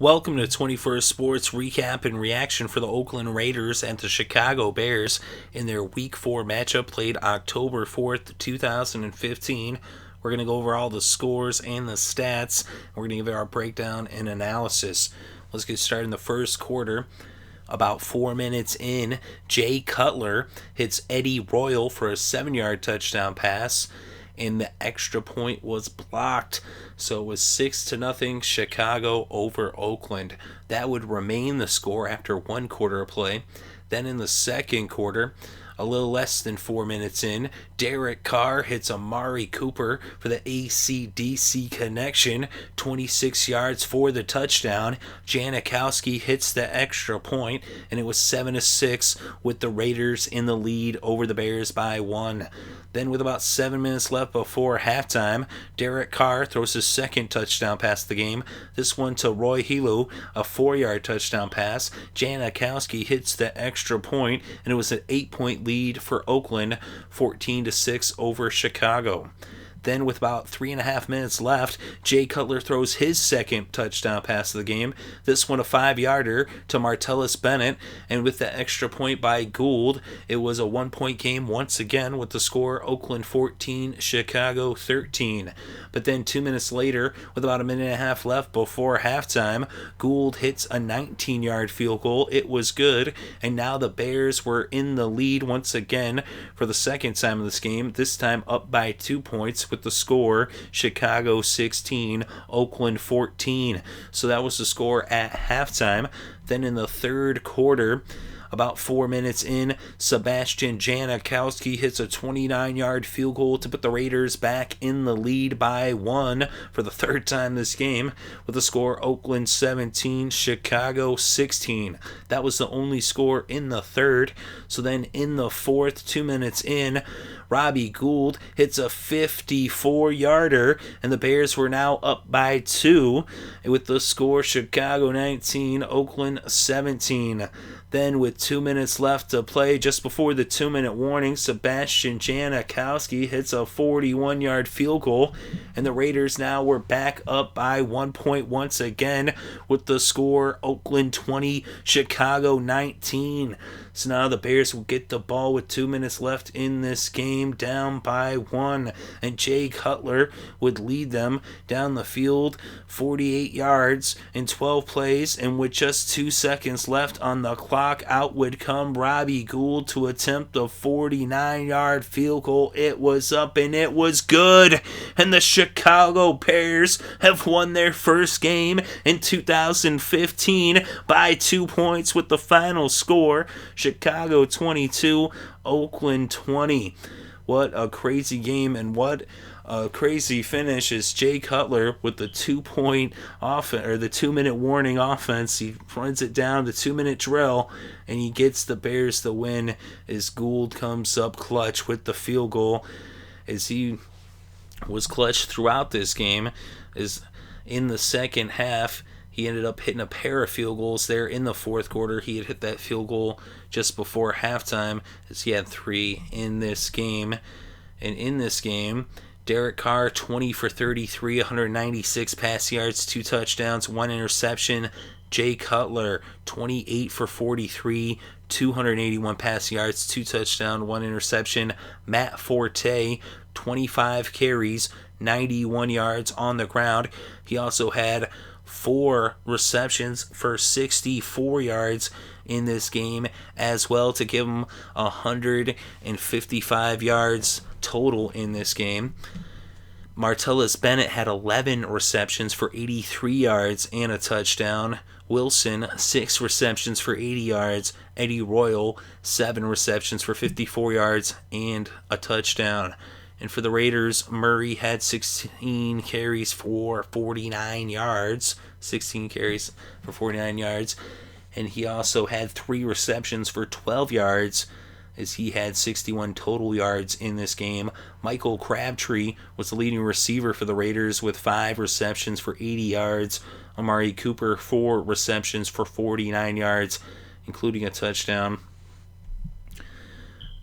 Welcome to 21st Sports recap and reaction for the Oakland Raiders and the Chicago Bears in their Week 4 matchup played October 4th, 2015. We're going to go over all the scores and the stats. We're going to give it our breakdown and analysis. Let's get started in the first quarter. About 4 minutes in, Jay Cutler hits Eddie Royal for a 7-yard touchdown pass, and the extra point was blocked. So it was 6-0 Chicago over Oakland. That would remain the score after one quarter of play. Then in the second quarter, a little less than 4 minutes in, Derek Carr hits Amari Cooper for the AC/DC connection, 26 yards for the touchdown. Janikowski hits the extra point, and it was 7-6 with the Raiders in the lead over the Bears by 1. Then with about 7 minutes left before halftime, Derek Carr throws his second touchdown pass of the game, this one to Roy Helu, a 4-yard touchdown pass. Janikowski hits the extra point, and it was an 8-point lead for Oakland, 14-6 over Chicago. Then with about 3.5 minutes left, Jay Cutler throws his second touchdown pass of the game, this one a 5-yarder to Martellus Bennett, and with the extra point by Gould, it was a 1-point game once again with the score Oakland 14, Chicago 13. But then 2 minutes later, with about a minute and a half left before halftime, Gould hits a 19-yard field goal. It was good, and now the Bears were in the lead once again for the second time in this game, this time up by 2 points with the score Chicago 16, Oakland 14. So that was the score at halftime. Then in the third quarter, about 4 minutes in, Sebastian Janikowski hits a 29-yard field goal to put the Raiders back in the lead by 1 for the third time this game, with the score Oakland 17, Chicago 16. That was the only score in the third. So then in the fourth, 2 minutes in, Robbie Gould hits a 54-yarder, and the Bears were now up by 2, with the score Chicago 19, Oakland 17. Then with 2 minutes left to play, just before the 2-minute warning, Sebastian Janikowski hits a 41-yard field goal, and the Raiders now were back up by 1 point once again, with the score Oakland 20, Chicago 19. So now the Bears will get the ball with 2 minutes left in this game, down by 1, and Jay Cutler would lead them down the field 48 yards in 12 plays, and with just 2 seconds left on the clock, out would come Robbie Gould to attempt a 49-yard field goal. It was up and it was good, and the Chicago Bears have won their first game in 2015 by 2 points with the final score Chicago 22, Oakland 20. What a crazy game, and what a crazy finish is Jay Cutler with the 2-point offense, or the 2-minute warning offense. He runs it down the 2-minute drill, and he gets the Bears the win as Gould comes up clutch with the field goal, as he was clutch throughout this game. Is in the second half, he ended up hitting a pair of field goals there in the fourth quarter. He had hit that field goal just before halftime, as he had 3 in this game. And in this game, Derek Carr, 20 for 33, 196 pass yards, 2 touchdowns, 1 interception. Jay Cutler, 28 for 43, 281 pass yards, 2 touchdowns, 1 interception. Matt Forte, 25 carries, 91 yards on the ground. He also had 4 receptions for 64 yards in this game as well, to give him 155 yards total in this game. Martellus Bennett had 11 receptions for 83 yards and a touchdown. Wilson, 6 receptions for 80 yards. Eddie Royal, 7 receptions for 54 yards and a touchdown. And for the Raiders, Murray had 16 carries for 49 yards. 16 carries for 49 yards. And he also had 3 receptions for 12 yards, as he had 61 total yards in this game. Michael Crabtree was the leading receiver for the Raiders with 5 receptions for 80 yards. Amari Cooper, 4 receptions for 49 yards, including a touchdown.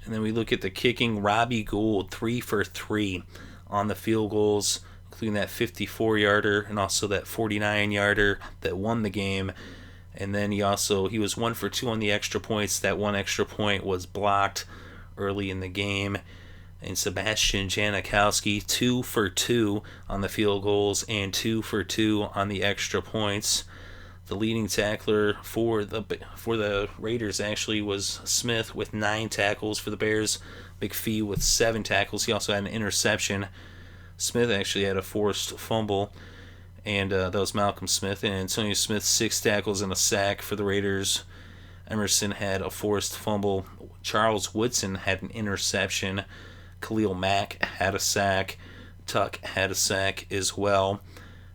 And then we look at the kicking. Robbie Gould, 3 for 3 on the field goals, including that 54-yarder and also that 49-yarder that won the game. And then he was 1 for 2 on the extra points. That one extra point was blocked early in the game. And Sebastian Janikowski, 2 for 2 on the field goals and 2 for 2 on the extra points. The leading tackler for the Raiders actually was Smith with 9 tackles for the Bears. McPhee with 7 tackles. He also had an interception. Smith actually had a forced fumble, and that was Malcolm Smith. And Antonio Smith, 6 tackles and a sack for the Raiders. Emerson had a forced fumble. Charles Woodson had an interception. Khalil Mack had a sack. Tuck had a sack as well.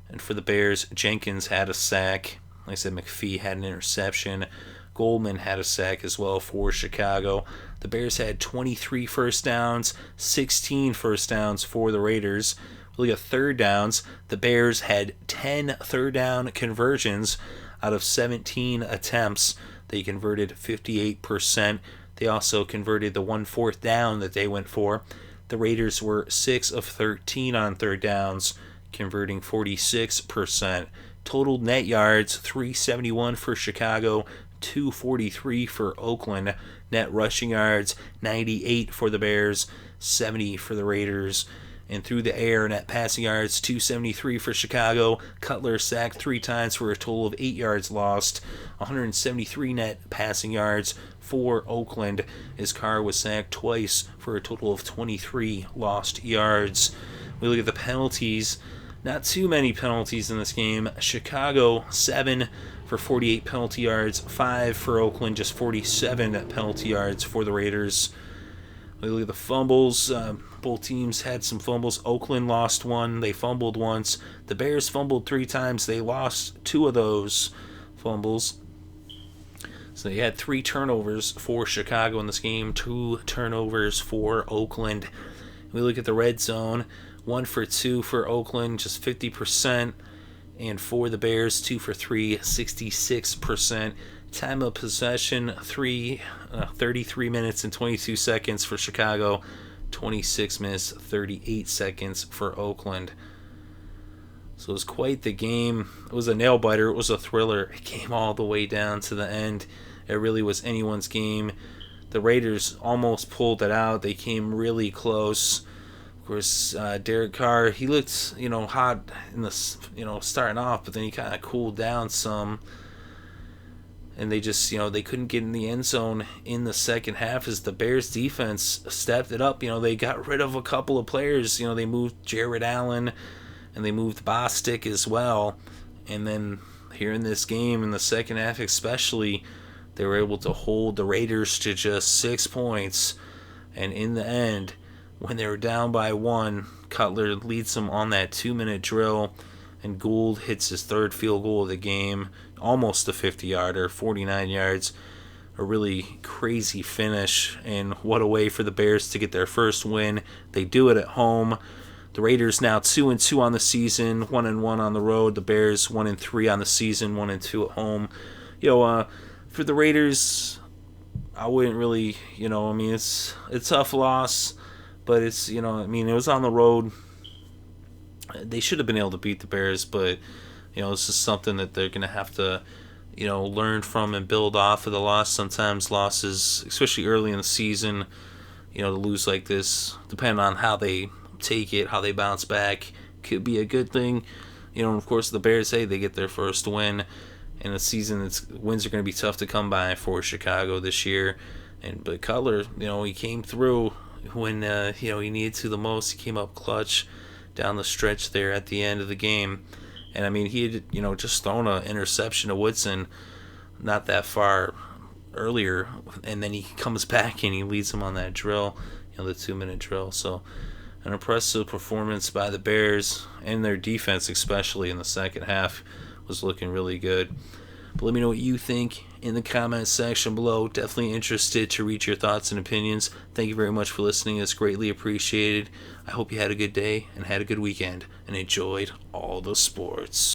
And for the Bears, Jenkins had a sack. Like I said, McPhee had an interception. Goldman had a sack as well for Chicago. The Bears had 23 first downs, 16 first downs for the Raiders. We look at third downs. The Bears had 10 third down conversions out of 17 attempts. They converted 58%. They also converted the 1 4th down that they went for. The Raiders were 6 of 13 on third downs, converting 46%. Total net yards, 371 for Chicago, 243 for Oakland. Net rushing yards, 98 for the Bears, 70 for the Raiders. And through the air, net passing yards, 273 for Chicago. Cutler sacked 3 times for a total of 8 yards lost. 173 net passing yards for Oakland. His car was sacked twice for a total of 23 lost yards. We look at the penalties. Not too many penalties in this game. Chicago, 7 for 48 penalty yards. 5 for Oakland, just 47 penalty yards for the Raiders. We look at the fumbles. Both teams had some fumbles. Oakland lost 1. They fumbled once. The Bears fumbled 3 times. They lost 2 of those fumbles. So they had 3 turnovers for Chicago in this game. 2 turnovers for Oakland. We look at the red zone. 1 for 2 for Oakland, just 50%. And for the Bears, 2 for 3, 66%. Time of possession, 33 minutes and 22 seconds for Chicago. 26 minutes, 38 seconds for Oakland. So it was quite the game. It was a nail-biter. It was a thriller. It came all the way down to the end. It really was anyone's game. The Raiders almost pulled it out. They came really close. Of course, Derek Carr, he looked, hot in the, starting off, but then he kind of cooled down some. And they just, they couldn't get in the end zone in the second half as the Bears defense stepped it up. They got rid of a couple of players. They moved Jared Allen and they moved Bostic as well. And then here in this game, in the second half especially, they were able to hold the Raiders to just 6 points. And in the end, when they were down by 1, Cutler leads them on that 2-minute drill, and Gould hits his 3rd field goal of the game, almost a 50-yarder, 49 yards. A really crazy finish, and what a way for the Bears to get their first win. They do it at home. The Raiders now 2-2 on the season, 1-1 on the road. The Bears 1-3 on the season, 1-2 at home. For the Raiders, I wouldn't really, it's a tough loss. But it's, it was on the road. They should have been able to beat the Bears, but, this is something that they're going to have to, learn from and build off of the loss. Sometimes losses, especially early in the season, to lose like this, depending on how they take it, how they bounce back, could be a good thing. Of course, the Bears, they get their first win in a season. Wins are going to be tough to come by for Chicago this year. But Cutler, he came through when he needed to the most. He came up clutch down the stretch there at the end of the game. And he had just thrown an interception to Woodson not that far earlier, and then he comes back and he leads them on that drill, the 2-minute drill. So an impressive performance by the Bears, and their defense especially in the second half was looking really good. But let me know what you think in the comments section below. Definitely interested to read your thoughts and opinions. Thank you very much for listening. It's greatly appreciated. I hope you had a good day and had a good weekend and enjoyed all the sports.